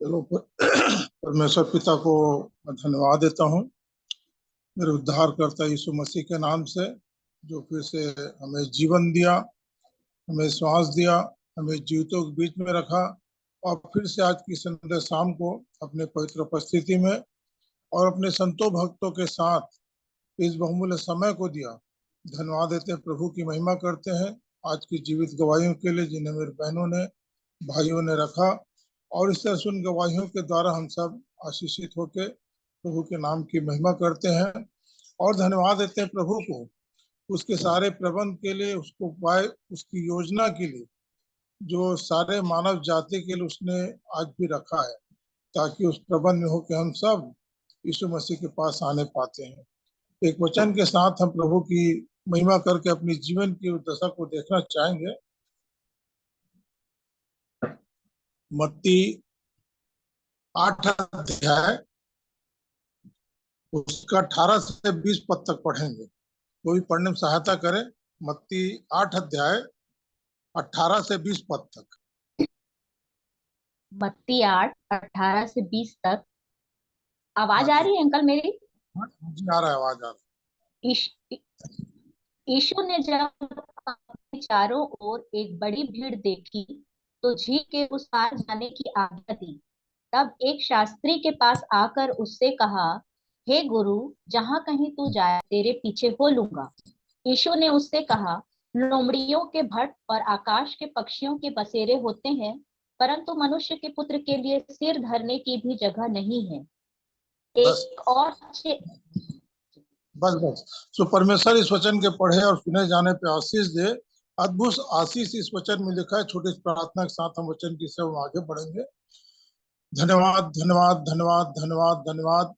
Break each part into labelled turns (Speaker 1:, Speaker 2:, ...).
Speaker 1: चलो परमेश्वर पिता को मैं धन्यवाद देता हूँ मेरे उद्धारकर्ता यीशु मसीह के नाम से, जो फिर से हमें जीवन दिया, हमें श्वास दिया, हमें जीवितों के बीच में रखा और फिर से आज की संध्या शाम को अपने पवित्र उपस्थिति में और अपने संतों भक्तों के साथ इस बहुमूल्य समय को दिया। धन्यवाद देते हैं, प्रभु की महिमा करते हैं आज की जीवित गवाहियों के लिए जिन्हें मेरे बहनों ने भाइयों ने रखा, और इस तरह उन गवाहियों के द्वारा हम सब आशीषित होकर प्रभु के नाम की महिमा करते हैं। और धन्यवाद देते हैं प्रभु को उसके सारे प्रबंध के लिए, उसको उपाय, उसकी योजना के लिए जो सारे मानव जाति के लिए उसने आज भी रखा है, ताकि उस प्रबंध में हो कि हम सब यीशु मसीह के पास आने पाते हैं। एक वचन के साथ हम प्रभु की महिमा करके अपनी जीवन की दशा को देखना चाहेंगे। मत्ती 8 अध्याय उसका 18 से 20 पद तक पढ़ेंगे। कोई पढ़ने में सहायता करे। मत्ती 8 अध्याय 18 से 20 पद तक।
Speaker 2: मत्ती 8 18 से 20 तक। आवाज आ रही है अंकल मेरी?
Speaker 1: जी आ रहा है, आवाज आ रहा है।
Speaker 2: यीशु ने जब अपने चारों ओर एक बड़ी भीड़ देखी तो झील के उस पार जाने की आज्ञा दी। तब एक शास्त्री के पास आकर उससे कहा, हे गुरु, जहाँ कहीं तू जाए तेरे पीछे हो लूंगा। यीशु ने उससे कहा, लोमड़ियों के भट्ट और आकाश के पक्षियों के बसेरे होते हैं, परंतु मनुष्य के पुत्र के लिए सिर धरने की भी जगह नहीं है। एक और
Speaker 1: बस सो परमेश्वर इस वचन के पढ़े और सुने जाने पे आशीष दे। अद्भुत आशीष इस वचन में लिखा है। छोटी प्रार्थना के साथ हम वचन की सेवा आगे बढ़ेंगे। धन्यवाद धन्यवाद धन्यवाद धन्यवाद धन्यवाद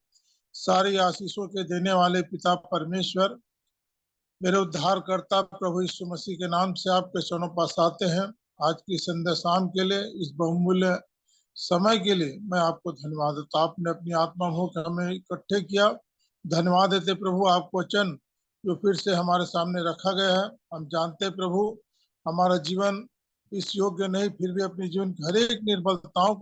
Speaker 1: सारी आशीषों के देने वाले पिता परमेश्वर, मेरे उद्धारकर्ता प्रभु यीशु मसीह के नाम से आपके चरणों पास आते हैं। आज की संध्या शाम के लिए, इस बहुमूल्य समय के लिए मैं आपको धन्यवाद देता। आपने अपनी आत्मा होकर हमें इकट्ठे किया। धन्यवाद देते प्रभु आपको वचन जो फिर से हमारे सामने रखा गया है। हम जानते प्रभु हमारा जीवन इस योग्य नहीं, फिर भी अपनी जीवन की हर एक निर्बलताओं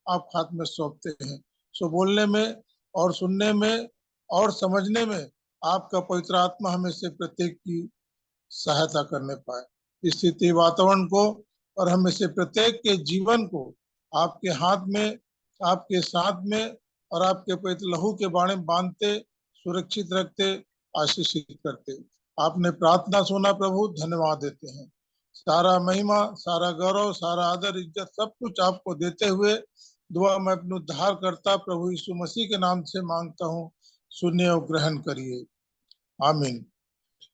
Speaker 1: आप हाथ में सौंपते हैं। सो बोलने में और सुनने में और समझने में आपका पवित्र आत्मा हमें से प्रत्येक की सहायता करने पाए। स्थिति वातावरण को और हमें से प्रत्येक के जीवन को आपके हाथ में, आपके साथ में और आपके पवित्र लहू के बाणे बांधते, सुरक्षित रखते, आशीषित करते। आपने प्रार्थना सुना प्रभु, धन्यवाद देते हैं। सारा महिमा, सारा गौरव, सारा आदर, इज्जत सब कुछ आपको देते हुए दुआ मैं अपने उद्धार करता प्रभु यीशु मसीह के नाम से मांगता हूँ, सुनिए और ग्रहण करिए, आमीन।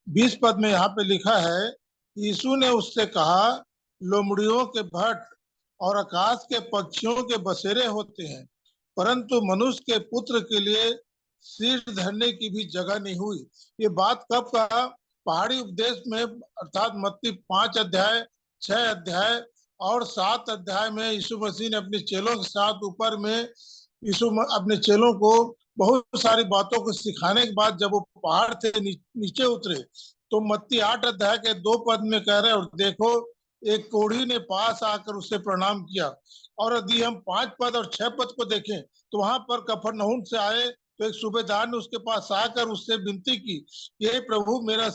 Speaker 1: 20 पद में यहाँ पे लिखा है, यीशु ने उससे कहा, लोमड़ियों के भट्ट और आकाश के पक्षियों के बसेरे होते हैं, परंतु मनुष्य के पुत्र के लिए सिर धरने की भी जगह नहीं हुई। ये बात कब कहा? पहाड़ी उपदेश में, अर्थात मत्ती 5 अध्याय 6 अध्याय और 7 अध्याय में यीशु मसीह ने अपने चेलों के साथ ऊपर में यीशु अपने चेलों को बहुत सारी बातों को सिखाने के बाद जब वो पहाड़ से नीचे उतरे तो मत्ती 8 अध्याय के 2 पद में कह रहे, और देखो एक कोढ़ी ने पास आकर उससे प्रणाम किया। और यदि हम 5 पद और 6 पद को देखें तो वहां पर कफरनहूम से आए तो एक सूबेदार ने उसके पास आकर उससे विनती की, ये प्रभु, मेरा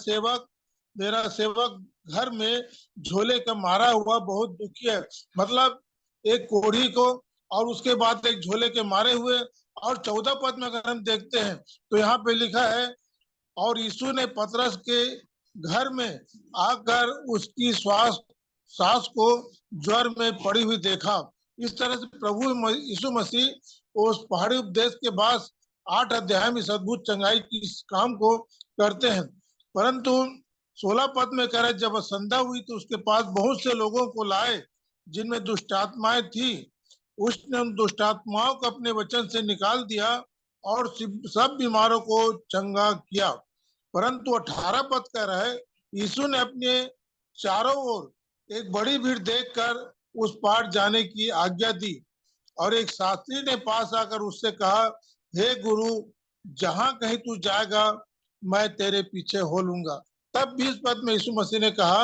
Speaker 1: सेवक घर में झोले का मारा हुआ बहुत दुखी है। मतलब एक कोढ़ी को और उसके बाद एक झोले के मारे हुए। और 14 पद में अगर हम देखते हैं तो यहाँ पे लिखा है, और यीशु ने पतरस के घर में आकर उसकी सास को ज्वर में पड़ी हुई देखा। इस तरह से प्रभु यीशु मसीह उस पहाड़ी उपदेश के बाद 8 अध्याय में इस अद्भुत चंगाई की इस काम को करते हैं। परंतु 16 पद में कह रहे, जब संध्या हुई तो उसके पास बहुत से लोगों को लाए जिनमें दुष्टात्माएं थी। उसने उन दुष्टात्माओं को अपने वचन से निकाल दिया और सब बीमारों को चंगा किया। परंतु 18 पद कह रहा है, यीशु ने अपने चारों ओर एक बड़ी भीड़ देखकर उस पार जाने की आज्ञा दी, और एक शास्त्री ने पास आकर उससे कहा, हे गुरु, जहां कहीं तू जाएगा मैं तेरे पीछे हो लूंगा। तब 20 पद में यीशु मसीह ने कहा,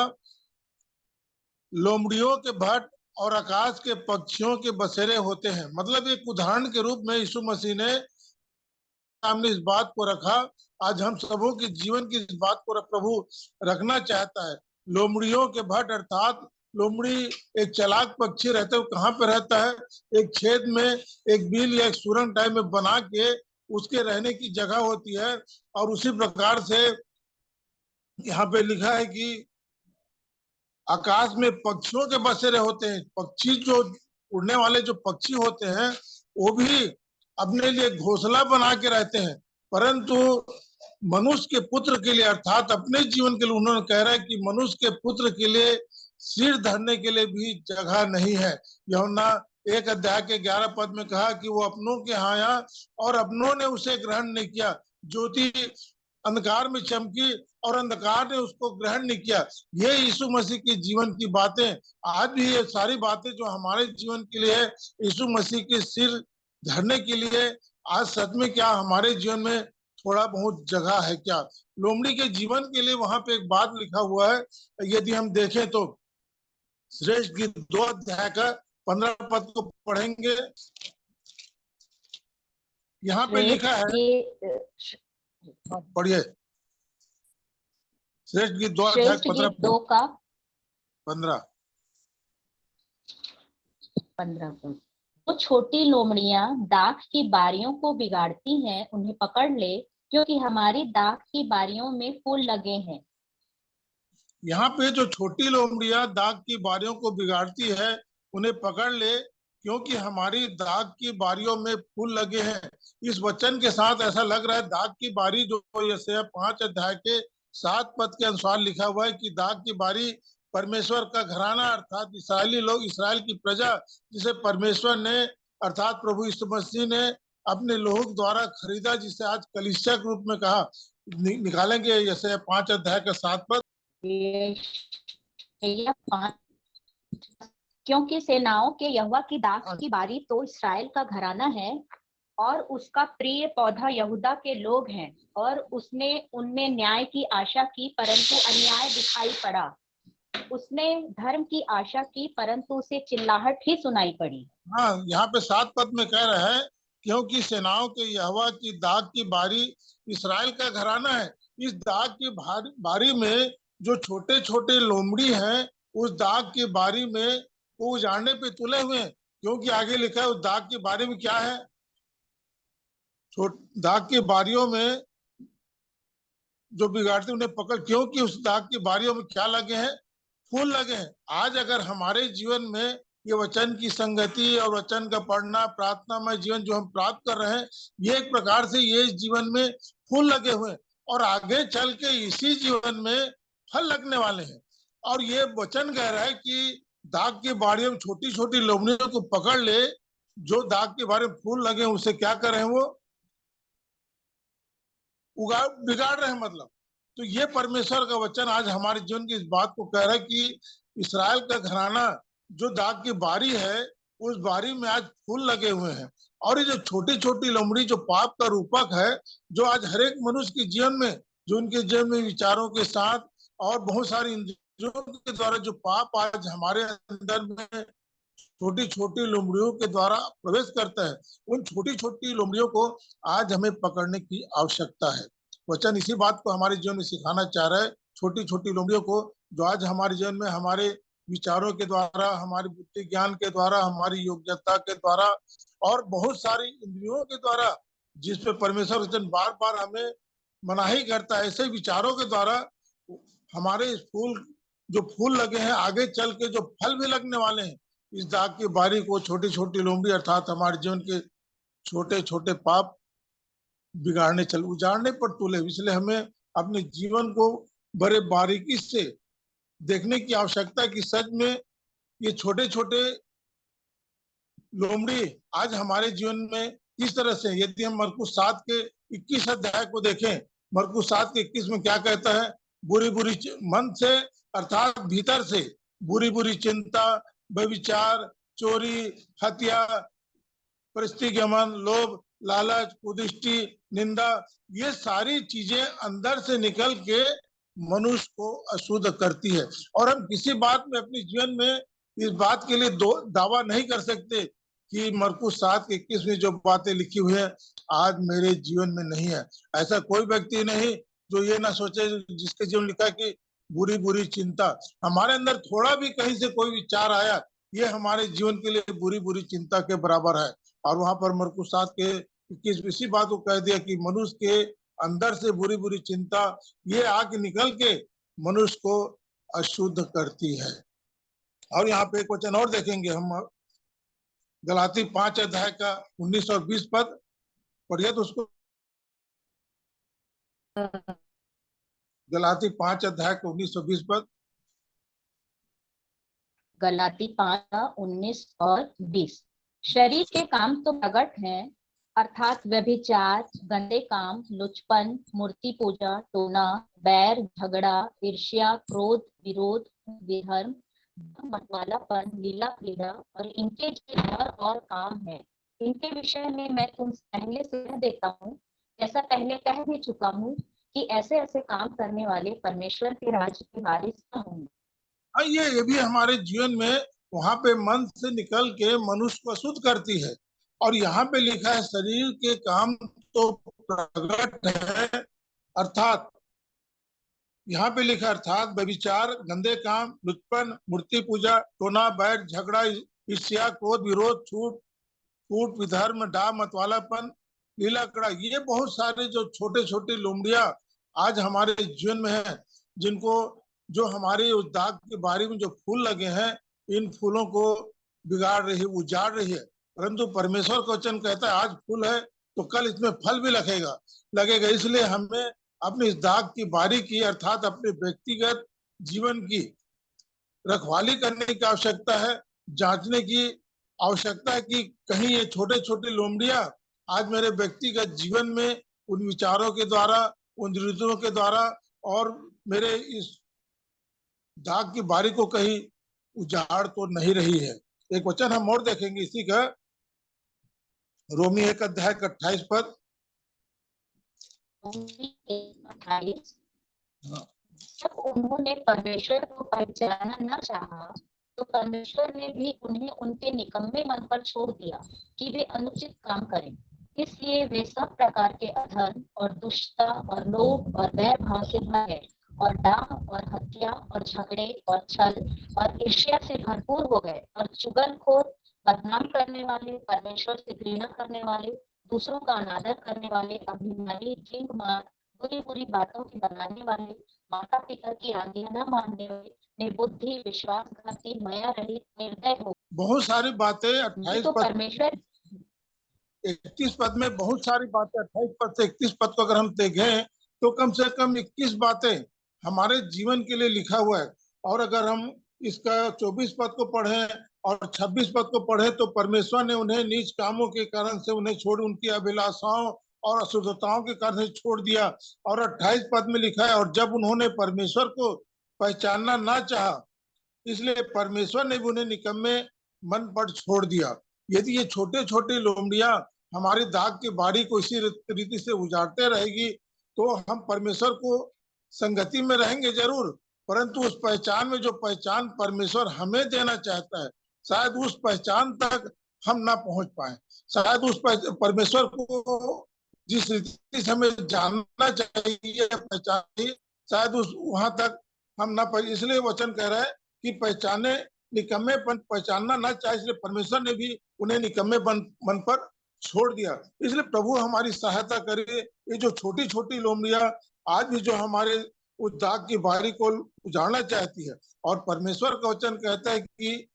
Speaker 1: लोमड़ियों के भट्ट, और आकाश के पक्षियों के बसेरे होते हैं। मतलब एक उदाहरण के रूप में यीशु मसीह ने सामने इस बात को रखा। आज हम सबों के जीवन की इस बात को प्रभु रखना चाहता है। लोमड़ियों के भट्ट अर्थात लोमड़ी एक चालाक पक्षी रहता है। वो कहाँ पे रहता है? एक छेद में एक बिल या एक सुरंग टाइप में बना के उसके रहने की जगह होती है। और उसी प्रकार से यहाँ पे लिखा है कि आकाश में पक्षियों के बसेरे होते हैं। पक्षी जो उड़ने वाले जो पक्षी होते हैं वो भी अपने लिए घोंसला बना के रहते हैं, परंतु मनुष्य के पुत्र के लिए अर्थात अपने जीवन के लिए उन्होंने कह रहा है कि मनुष्य के पुत्र के लिए सिर धरने के लिए भी जगह नहीं है। यूहन्ना 1 अध्याय के 11 पद में कहा कि वो अपनों के यहाँ आया और अपनों ने उसे ग्रहण नहीं किया। ज्योति अंधकार में चमकी और अंधकार ने उसको ग्रहण नहीं किया। ये यीशु मसीह के जीवन की बातें। आज भी ये सारी बातें जो हमारे जीवन के लिए है, यीशु मसीह के सिर धरने के लिए। आज सच में क्या हमारे जीवन में थोड़ा बहुत जगह है क्या? लोमड़ी के जीवन के लिए वहां पे एक बात लिखा हुआ है। यदि हम देखें तो श्रेष्ठ गीत 2 अध्याय का 15 पद को पढ़ेंगे। यहाँ पे लिखा है, पढ़िए। श्रेष्ठ गीत 2 अध्याय 15
Speaker 2: तो छोटी लोमड़ियां दाख की बारियों को बिगाड़ती हैं, उन्हें पकड़ ले, क्योंकि हमारी दाख की बारियों में फूल लगे हैं।
Speaker 1: यहाँ पे जो छोटी लोमड़ियां दाग की बारियों को बिगाड़ती है, उन्हें पकड़ ले, क्योंकि हमारी दाग की बारियों में फूल लगे हैं। इस वचन के साथ ऐसा लग रहा है दाग की बारी जो यशायाह 5 अध्याय के 7 पद के अनुसार लिखा हुआ है कि दाग की बारी परमेश्वर का घराना अर्थात इसराइली लोग, इसराइल की प्रजा, जिसे परमेश्वर ने अर्थात प्रभु यीशु मसीह ने अपने लोग द्वारा खरीदा, जिसे आज कलीसिया के रूप में कहा निकालेंगे। यशायाह 5 अध्याय का 7 पद,
Speaker 2: क्योंकि सेनाओं के यहोवा की दाख की बारी तो इसराइल का घराना है और उसका प्रिय पौधा यहूदा के लोग हैं, और उसने उनमें न्याय की आशा की परंतु अन्याय दिखाई पड़ा। उसने धर्म की आशा की परंतु उसे चिल्लाहट ही सुनाई पड़ी।
Speaker 1: हाँ, यहाँ पे 7 पद में कह रहा है क्योंकि सेनाओं के यहोवा की दाग की बारी इसराइल का घराना है। इस दाग की बारी में जो छोटे छोटे लोमड़ी हैं, उस दाग की बारी में वो उजाड़ने पे तुले हुए हैं। क्योंकि आगे लिखा है उस दाग की बारी में क्या है? दाग की बारियों में जो बिगाड़ते उन्हें पकड़, क्योंकि उस दाग की बारियों में क्या लगे हैं? फूल लगे हैं। आज अगर हमारे जीवन में ये वचन की संगति और वचन का पढ़ना, प्रार्थना में जीवन जो हम प्राप्त कर रहे हैं, ये एक प्रकार से ये जीवन में फूल लगे हुए हैं और आगे चल के इसी जीवन में फल लगने वाले हैं। और ये वचन कह रहा है कि दाग की बारियों में छोटी छोटी लोमड़ियों को पकड़ ले, जो दाग के बारे में फूल लगे उसे क्या कर रहे हैं? वो बिगाड़ रहे हैं। मतलब तो ये परमेश्वर का वचन आज हमारे जीवन की इस बात को कह रहा है कि इसराइल का घराना जो दाग की बारी है, उस बारी में आज फूल लगे हुए हैं। और ये जो छोटी छोटी लोमड़ी जो पाप का रूपक है, जो आज हर एक मनुष्य के जीवन में, जो उनके जीवन में विचारों के साथ और बहुत सारी इंद्रियों के द्वारा जो पाप आज हमारे अंदर में छोटी छोटी लोमड़ियों के द्वारा प्रवेश करता है, उन छोटी छोटी लोमड़ियों को आज हमें पकड़ने की आवश्यकता है। वचन इसी बात को हमारे जीवन में सिखाना चाह रहा है। छोटी छोटी लोमड़ियों को जो आज हमारे जीवन में हमारे विचारों के द्वारा, हमारी बुद्धि ज्ञान के द्वारा, हमारी योग्यता के द्वारा और बहुत सारी इंद्रियों के द्वारा, जिसपे परमेश्वर वचन बार बार हमें मनाही करता है, ऐसे विचारों के द्वारा हमारे फूल जो फूल लगे हैं, आगे चल के जो फल भी लगने वाले हैं, इस दाग की बारी को छोटी छोटी लोमड़ी अर्थात हमारे जीवन के छोटे छोटे पाप बिगाड़ने उजाड़ने पर तुले। इसलिए हमें अपने जीवन को बड़े बारीकी से देखने की आवश्यकता है कि सच में ये छोटे छोटे लोमड़ी आज हमारे जीवन में किस तरह से। यदि हम मरकुस 7 के 21 अध्याय को देखें, मरकुस 7 के 21 में क्या कहता है? बुरी बुरी मन से अर्थात भीतर से बुरी बुरी चिंता, व्यभिचार, चोरी, हत्या, परिस्थिगमन, लोभ, लालच, कुदृष्टि, निंदा, ये सारी चीजें अंदर से निकल के मनुष्य को अशुद्ध करती है। और हम किसी बात में अपने जीवन में इस बात के लिए दावा नहीं कर सकते कि मरकुस 7:21 में जो बातें लिखी हुई है आज मेरे जीवन में नहीं है। ऐसा कोई व्यक्ति नहीं जो ये ना सोचे, जिसके जीवन लिखा है कि बुरी बुरी चिंता, हमारे अंदर थोड़ा भी कहीं से कोई विचार आया, ये हमारे जीवन के लिए बुरी बुरी चिंता के बराबर है। और वहां पर मरकुस 7:21 इसी बात को कह दिया कि मनुष्य के अंदर से बुरी बुरी चिंता ये आके निकल के मनुष्य को अशुद्ध करती है। और यहाँ पे एक वचन और देखेंगे हम, गलाती 5 अध्याय का 19 और 20 पद पढ़िए तो उसको। गलाती 5 अध्याय का 19 और 20 पद।
Speaker 2: गलाती 5:19 और 20। शरीर के काम तो प्रगट हैं, अर्थात व्यभिचार, गंदे काम, लुचपन, मूर्ति पूजा, टोना, बैर, झगड़ा, ईर्ष्या, क्रोध, विरोध, विधर्म, मतवालापन, लीला क्रीड़ा और इनके और काम है। इनके विषय में मैं तुमसे पहले से कह देता हूँ, जैसा पहले कह भी चुका हूँ, कि ऐसे ऐसे काम करने वाले परमेश्वर के राज्य के वारिस न होंगे।
Speaker 1: ये भी हमारे जीवन में वहां पे मन से निकल के मनुष्य को अशुद्ध करती है। और यहाँ पे लिखा है शरीर के काम तो प्रगट है, अर्थात यहाँ पे लिखा अर्थात व्यभिचार, गंदे काम, लुचपन, मूर्ति पूजा, टोना, बैर, झगड़ा, ईर्ष्या, क्रोध, विरोध, छूट कूट, विधर्म, डाह, मतवालापन, लीला कड़ा, ये बहुत सारे जो छोटे छोटे लोमड़िया आज हमारे जीवन में है, जिनको जो हमारे उस दाग की बारी में जो फूल लगे हैं, इन फूलों को बिगाड़ रही है, उजाड़ रही है। परंतु परमेश्वर का वचन कहता है आज फूल है तो कल इसमें फल भी लगेगा। इसलिए हमें अपने इस दाग की बारी की, अर्थात अपने व्यक्तिगत जीवन की रखवाली करने की आवश्यकता है, जांचने की आवश्यकता है कि कहीं ये छोटे छोटे लोमड़िया आज मेरे व्यक्तिगत जीवन में उन विचारों के द्वारा, उन रीतियों के द्वारा और मेरे इस दाग की बारी को कहीं उजाड़ तो नहीं रही है। एक वचन हम और देखेंगे इसी का, रोमी 1 अध्याय का 28 पद।
Speaker 2: जब उन्होंने परमेश्वर को पहचानना न चाहा, तो परमेश्वर ने भी उन्हें उनके निकम्मे मन पर छोड़ दिया कि वे अनुचित काम करें। इसलिए वे सब प्रकार के अधर्म और दुष्टता और लोभ और वैर भाव से भरे और डाह और हत्या और झगड़े और छल और ईर्ष्या से भरपूर हो गए और चुगलखोर, बदनाम करने वाले, परमेश्वर से घृणा करने वाले, दूसरों का अनादर करने वाले, अभिमानी, झींग मार, बुरी बुरी बातों की बनाने वाले, माता पिता की आज्ञा न मानने वाले, निर्बुद्धि, विश्वासघाती, माया रहित, निर्दय हो।
Speaker 1: बहुत सारी बातें 28
Speaker 2: तो
Speaker 1: पद
Speaker 2: परमेश्वर
Speaker 1: 31 पद में, बहुत सारी बातें 28 पद से 31 पद को अगर हम देखें तो कम से कम 21 बातें हमारे जीवन के लिए लिखा हुआ है। और अगर हम इसका 24 पद को पढ़ें और 26 पद को पढ़ें तो परमेश्वर ने उन्हें नीच कामों के कारण से उन्हें छोड़, उनकी अभिलाषाओं और अशुद्धताओं के कारण से छोड़ दिया। और 28 पद में लिखा है और जब उन्होंने परमेश्वर को पहचानना ना चाहा, इसलिए परमेश्वर ने भी उन्हें निकम्मे मन पर छोड़ दिया। यदि ये छोटे छोटे लोमड़ियां हमारी दाग की बारी को इसी रीति से उजाड़ते रहेगी तो हम परमेश्वर को संगति में रहेंगे जरूर, परंतु उस पहचान में जो पहचान परमेश्वर हमें देना चाहता है, शायद उस पहचान तक हम ना पहुंच पाए। शायद उस परमेश्वर को जिस रीति से हमें जानना चाहिए, पहचान, शायद उस वहां तक हम ना पाए। इसलिए वचन कह रहा है कि पहचाने निकम्मेपन पहचानना ना चाहे, इसलिए परमेश्वर ने भी उन्हें निकम्मे मन पर छोड़ दिया। इसलिए प्रभु हमारी सहायता करे। ये जो छोटी छोटी लोमड़ियां आज भी जो हमारे उस दाग की बारी को उजाड़ना चाहती है, और परमेश्वर का वचन कहता है कि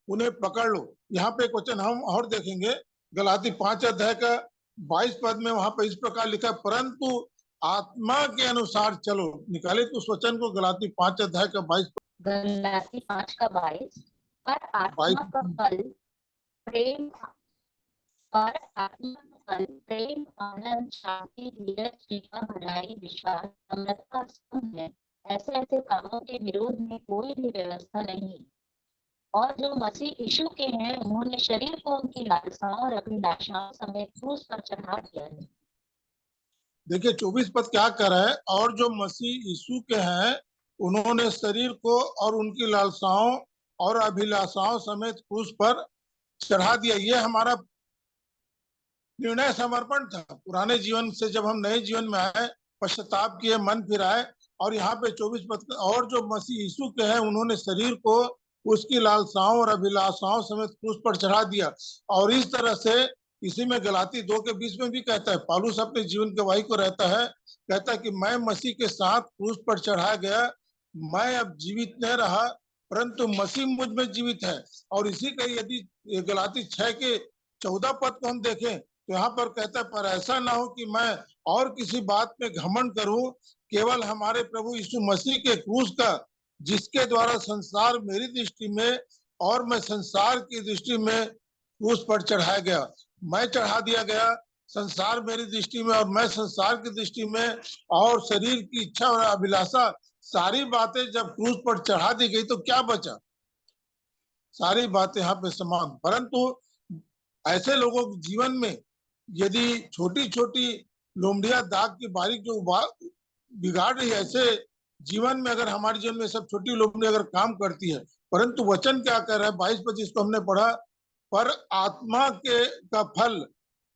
Speaker 1: उन्हें पकड़ लो। यहाँ पे एक वचन हम और देखेंगे, गलाती 5 अध्याय का 22 पद में, वहां पर इस प्रकार लिखा, परंतु आत्मा के अनुसार चलो। निकाले तो उस वचन को, गलाती 5 अध्याय का 22
Speaker 2: गलाती 5:22। पर आत्मा का फल प्रेम और आत्मा का फल प्रेम, आनंद, शांति, धीरज, कृपा, भलाई, विश्वास, नम्रता सब है। ऐसे ऐसे कामों के विरोध में कोई भी व्यवस्था नहीं। और जो मसीह यीशु के हैं, उन्होंने शरीर को उनकी लालसाओं और अभिलाषाओं समेत क्रूस पर चढ़ा दिया है।
Speaker 1: देखिए 24 पद क्या कर रहा है, और जो मसीह यीशु के हैं उन्होंने शरीर को और उनकी लालसाओं और अभिलाषाओं समेत क्रूस पर चढ़ा दिया। ये हमारा निर्णय समर्पण था। पुराने जीवन से जब हम नए जीवन में आए, पश्चाताप किए, मन फिराए, और यहाँ पे 24 पद और जो मसीह यीशु के हैं उन्होंने शरीर को उसकी लालसाओं और अभिलाषाओं समेत क्रूस पर चढ़ा दिया। और इस तरह से इसी में गलाती 2 के 20 में भी कहता है, पौलुस अपने जीवन गवाही को रहता है, कहता है कि मैं मसीह के साथ क्रूस पर चढ़ा गया, मैं अब जीवित नहीं रहा परंतु मसीह मुझ में जीवित है। और इसी का यदि गलाती 6 के 14 पद को हम देखें तो यहाँ पर कहता है, पर ऐसा ना हो कि मैं और किसी बात में घमंड करूं, केवल हमारे प्रभु यीशु मसीह के क्रूस का, जिसके द्वारा संसार मेरी दृष्टि में और मैं संसार की दृष्टि में क्रूस पर चढ़ाया गया। मैं चढ़ा दिया गया, संसार मेरी दृष्टि में और मैं संसार की दृष्टि में, और शरीर की इच्छा और अभिलाषा, सारी बातें जब क्रूस पर चढ़ा दी गई तो क्या बचा? सारी बातें यहाँ पे समान। परंतु ऐसे लोगों के जीवन में यदि छोटी छोटी लोमड़ियां दाग की बारीक जो बिगाड़ रही है, ऐसे जीवन में अगर हमारे जीवन में सब छोटी लोमड़ी अगर काम करती है, परंतु वचन क्या कह रहा है 22-25 को हमने पढ़ा, पर आत्मा के का फल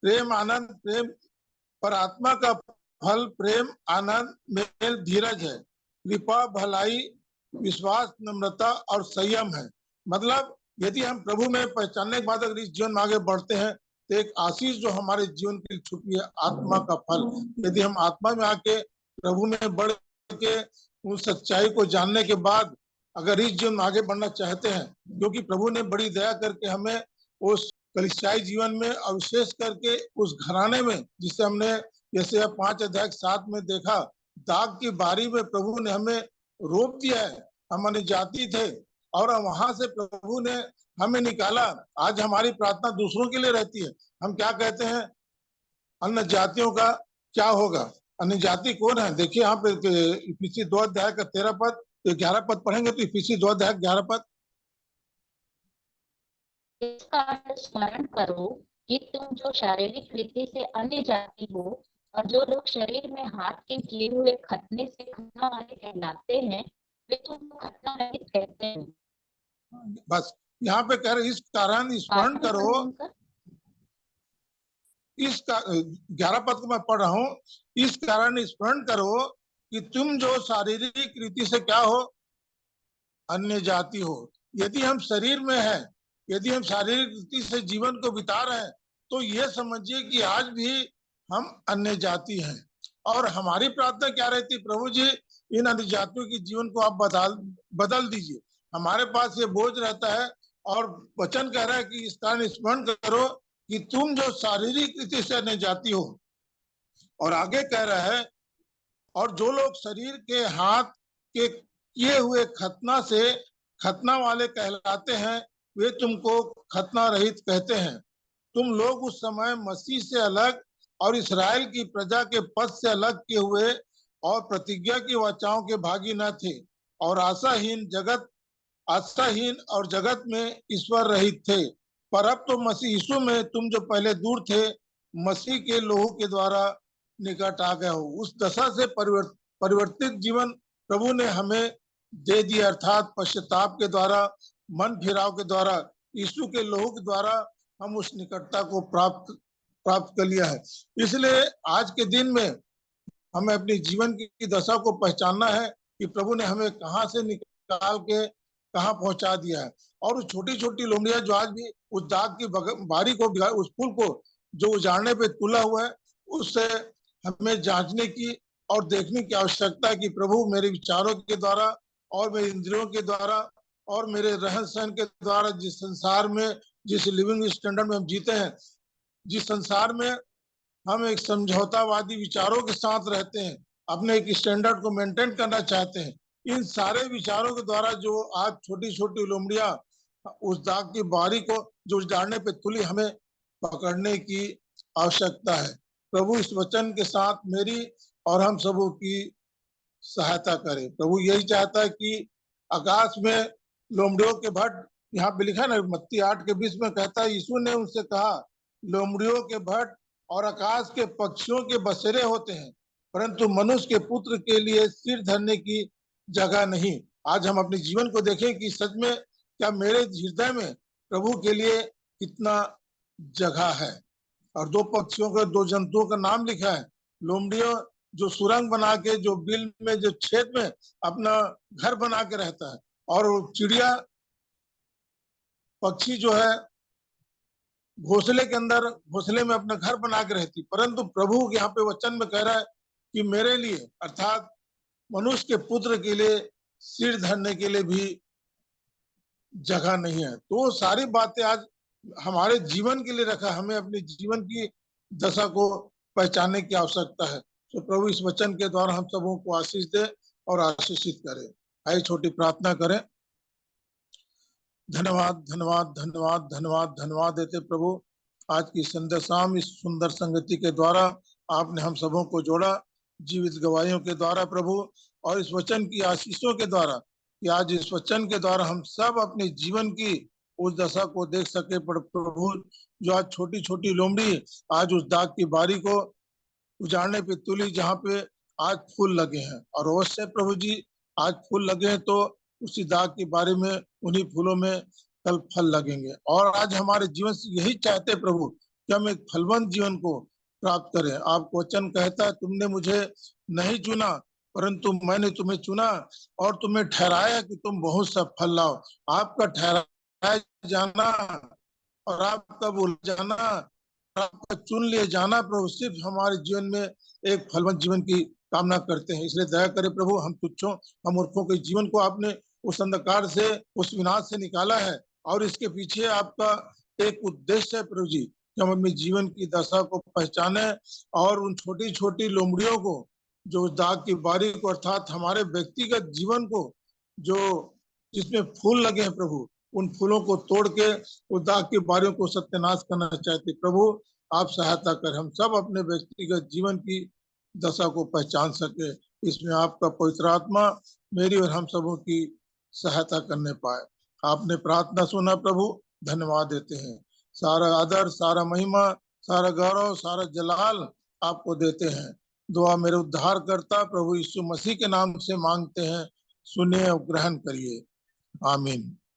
Speaker 1: प्रेम आनंद प्रेम पर आत्मा का फल प्रेम आनंद मेल धीरज है, कृपा भलाई विश्वास नम्रता और संयम है। मतलब यदि हम प्रभु में पहचानने के बाद अगर इस जीवन में आगे बढ़ते हैं तो एक आशीष जो हमारे जीवन के लिए छुपी है, आत्मा का फल। यदि हम आत्मा में आके प्रभु में बढ़ के उन सच्चाई को जानने के बाद अगर इस जीवन में आगे बढ़ना चाहते हैं, क्योंकि प्रभु ने बड़ी दया करके हमें उस कलीसियाई जीवन में और विशेष करके उस घराने में, जिसे हमने जैसे 5:7 में देखा, दाग की बारी में प्रभु ने हमें रोप दिया है। हम अन्य जाति थे और वहां से प्रभु ने हमें निकाला। आज हमारी प्रार्थना दूसरों के लिए रहती है। हम क्या कहते हैं, अन्य जातियों का क्या होगा? अन्य जाति कौन है? देखिए यहाँ पे इफिसी 2 अध्याय का 13 पद, तो 11 पद पढ़ेंगे तो इफिसी 2 अध्याय 11 पद।
Speaker 2: इसका स्मरण करो कि तुम जो शारीरिक रीति से अन्य जाति हो और जो लोग शरीर में हाथ के किए हुए खतने से खतना वाले कहलाते हैं, वे तुमको खतना रहित कहते हैं।
Speaker 1: बस यहाँ पे कह रहे इस कारण स्मरण करो, इस 11 पद को मैं पढ़ रहा हूँ, इस कारण स्मरण करो कि तुम जो शारीरिक रीति से क्या हो, अन्य जाति हो। यदि हम शरीर में हैं, यदि हम शारीरिक रीति से जीवन को बिता रहे हैं, तो ये समझिए कि आज भी हम अन्य जाति हैं। और हमारी प्रार्थना क्या रहती, प्रभु जी इन अन्य जातियों के जीवन को आप बदल दीजिए। हमारे पास ये बोझ रहता है और वचन कह रहा है कि इस कारण स्मरण करो कि तुम जो शारीरिक रीति से अन्य जाति हो। और आगे कह रहा है, और जो लोग शरीर के हाथ के किए हुए खतना से खतना वाले कहलाते हैं, वे तुमको खतना रहित कहते हैं। तुम लोग उस समय मसीह से अलग और इस्राएल की प्रजा के पद से अलग किए हुए और प्रतिज्ञा की वाचाओं के भागी न थे, और आशाहीन और जगत में ईश्वर रहित थे। पर अब तो मसीह यीशु में तुम जो पहले दूर थे, मसीह के लोहू के द्वारा निकट आ गए हो। उस दशा से परिवर्तित जीवन प्रभु ने हमें दे दिया, अर्थात पश्चाताप के द्वारा, मन फिराव के द्वारा, यीशु के लोहू के द्वारा हम उस निकटता को प्राप्त कर लिया है। इसलिए आज के दिन में हमें अपने जीवन की दशा को पहचानना है कि प्रभु ने हमें कहाँ से निकाल के कहाँ पहुंचा दिया है। और उस छोटी छोटी लोमड़ियां जो आज भी उस दाग की बारी को, उस फूल को जो उजाड़ने पे तुला हुआ है, उससे हमें जांचने की और देखने की आवश्यकता है कि प्रभु मेरे विचारों के द्वारा और मेरे इंद्रियों के द्वारा और मेरे रहन सहन के द्वारा, जिस संसार में, जिस लिविंग स्टैंडर्ड में हम जीते हैं, जिस संसार में हम एक समझौतावादी विचारों के साथ रहते हैं, अपने एक स्टैंडर्ड को मेंटेन करना चाहते हैं, इन सारे विचारों के द्वारा जो आज छोटी छोटी लोमड़ियां उस दाग की बारी को जो उजाड़ने पे तुली, हमें पकड़ने की आवश्यकता है। प्रभु इस वचन के साथ मेरी और हम सबों की सहायता करे। प्रभु यही चाहता है कि आकाश में लोमड़ियों के भट्ट, यहाँ पे लिखा है ना मत्ती 8 के 20 में कहता है, यीशु ने उनसे कहा, लोमड़ियों के भट्ट और आकाश के पक्षियों के बसेरे होते हैं, परंतु मनुष्य के पुत्र के लिए सिर धरने की जगह नहीं। आज हम अपने जीवन को देखें कि सच में क्या मेरे हृदय में प्रभु के लिए कितना जगह है। और दो पक्षियों के, दो जंतुओं का नाम लिखा है। लोमड़ियों जो सुरंग बना के, जो बिल में, जो छेद में अपना घर बना के रहता है, और चिड़िया पक्षी जो है घोंसले के अंदर, घोंसले में अपना घर बना के रहती। परंतु प्रभु यहाँ पे वचन में कह रहा है कि मेरे लिए, अर्थात मनुष्य के पुत्र के लिए सिर धरने के लिए भी जगह नहीं है। तो सारी बातें आज हमारे जीवन के लिए रखा, हमें अपने जीवन की दशा को पहचानने की आवश्यकता है। तो प्रभु इस वचन के द्वारा हम सबों को आशीष दे और आशीषित करे। आइए छोटी प्रार्थना करें। धन्यवाद धन्यवाद धन्यवाद धन्यवाद धन्यवाद देते प्रभु, आज की संध्या शाम इस सुंदर संगति के द्वारा आपने हम सबों को जोड़ा, जीवित गवाहियों के द्वारा प्रभु, और इस वचन की आशीषों के द्वारा, कि आज इस वचन के द्वारा हम सब अपने जीवन की उस दशा को देख सके। प्रभु जो आज छोटी छोटी लोमड़ी आज उस दाग की बारी को उजाड़ने पे तुली, जहाँ पे आज फूल लगे हैं, और अवश्य प्रभु जी आज फूल लगे हैं तो उसी दाग के बारे में, उन्हीं फूलों में कल फल लगेंगे। और आज हमारे जीवन से यही चाहते प्रभु कि हम एक फलवंत जीवन को प्राप्त करें। आपको वचन कहता है, तुमने मुझे नहीं चुना परंतु मैंने तुम्हें चुना और तुम्हें ठहराया कि तुम बहुत सा फल लाओ। आपका ठहराया जाना और आपका बोल जाना, आपका चुन लिए जाना प्रभु सिर्फ हमारे जीवन में एक फलवंत जीवन की कामना करते हैं। इसलिए दया करे प्रभु, हम तुच्छों, हम मूर्खों के जीवन को आपने उस अंधकार से, उस विनाश से निकाला है, और इसके पीछे आपका एक उद्देश्य है प्रभु जी, कि हम अपने जीवन की दशा को पहचाने और उन छोटी छोटी लोमड़ियों को, जो दाग की बारी को, अर्थात हमारे व्यक्तिगत जीवन को, जो जिसमें फूल लगे हैं प्रभु, उन फूलों को तोड़ के उस दाग की बारियों को सत्यानाश करना चाहते प्रभु। आप सहायता कर, हम सब अपने व्यक्तिगत जीवन की दशा को पहचान सके। इसमें आपका पवित्र आत्मा मेरी और हम सबों की सहायता करने पाए। आपने प्रार्थना सुना प्रभु, धन्यवाद देते हैं। सारा आदर, सारा महिमा, सारा गौरव, सारा जलाल आपको देते हैं। दुआ मेरे उद्धार करता प्रभु यीशु मसीह के नाम से मांगते हैं, सुनिए और ग्रहण करिए। आमीन।